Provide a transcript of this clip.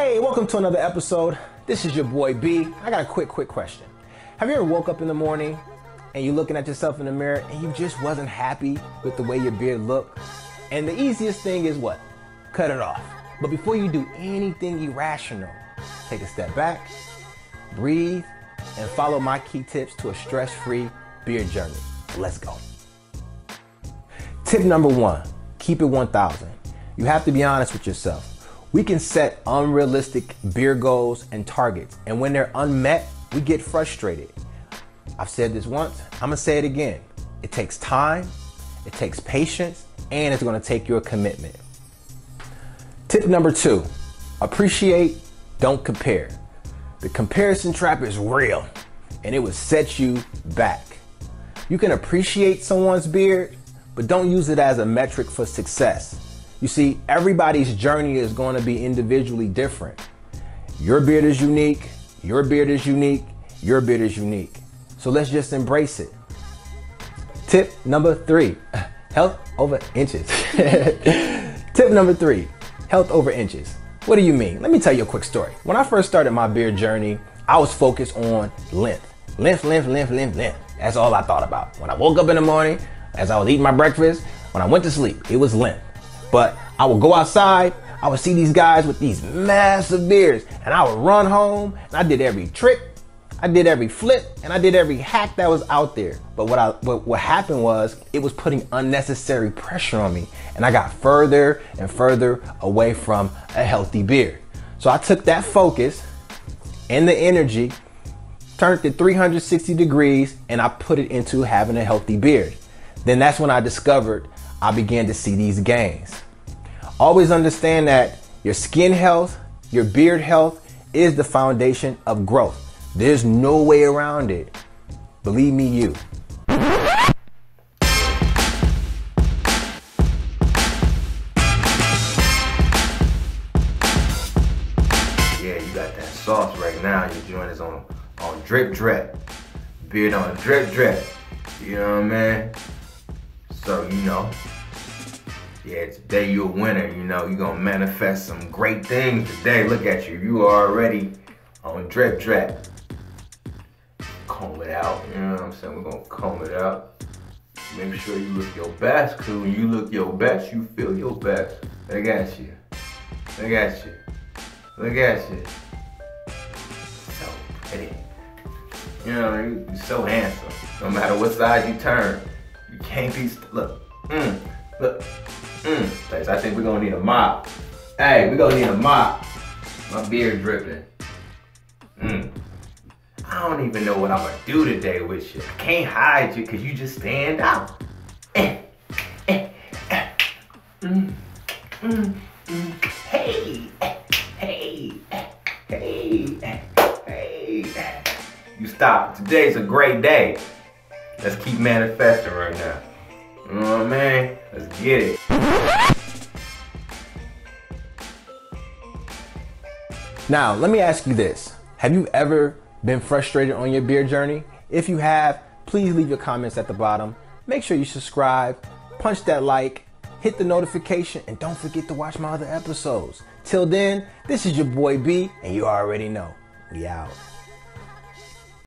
Hey, welcome to another episode. This is your boy B. I got a quick question. Have you ever woke up in the morning and you're looking at yourself in the mirror and you just wasn't happy with the way your beard looked? And the easiest thing is what? Cut it off. But before you do anything irrational, take a step back, breathe, and follow my key tips to a stress-free beard journey. Let's go. Tip number 1, keep it 1,000. You have to be honest with yourself. We can set unrealistic beard goals and targets, and when they're unmet, we get frustrated. I've said this once, I'm gonna say it again. It takes time, it takes patience, and it's gonna take your commitment. Tip number 2, appreciate, don't compare. The comparison trap is real, and it will set you back. You can appreciate someone's beard, but don't use it as a metric for success. You see, everybody's journey is going to be individually different. Your beard is unique, your beard is unique, your beard is unique. So let's just embrace it. Tip number 3, health over inches. Tip number 3, health over inches. What do you mean? Let me tell you a quick story. When I first started my beard journey, I was focused on length. Length. That's all I thought about. When I woke up in the morning, as I was eating my breakfast, when I went to sleep, it was length. But I would go outside, I would see these guys with these massive beards, and I would run home, and I did every trick, I did every flip, and I did every hack that was out there. But what happened was, it was putting unnecessary pressure on me, and I got further and further away from a healthy beard. So I took that focus and the energy, turned it 360 degrees, and I put it into having a healthy beard. Then that's when I discovered I began to see these gains. Always understand that your skin health, your beard health is the foundation of growth. There's no way around it. Believe me, you. Yeah, you got that sauce right now. Your joint is on drip drip. Beard on drip drip. You know what I mean? So, yeah, today you're a winner, you're gonna manifest some great things today. Look at you, you are already on drip drip. Comb it out, you know what I'm saying? We're gonna comb it out. Make sure you look your best, cause when you look your best, you feel your best. Look at you, look at you, look at you. So pretty. You're so handsome. No matter what side you turn, you can't be, look. I think we're gonna need a mop. Hey, we're gonna need a mop. My beard dripping. I don't even know what I'm gonna do today with you. I can't hide you because you just stand out. Hey, you stop. Today's a great day. Let's keep manifesting right now. You know what I mean? Let's get it. Now, let me ask you this. Have you ever been frustrated on your beard journey? If you have, please leave your comments at the bottom. Make sure you subscribe, punch that like, hit the notification, and don't forget to watch my other episodes. Till then, this is your boy B, and you already know. We out.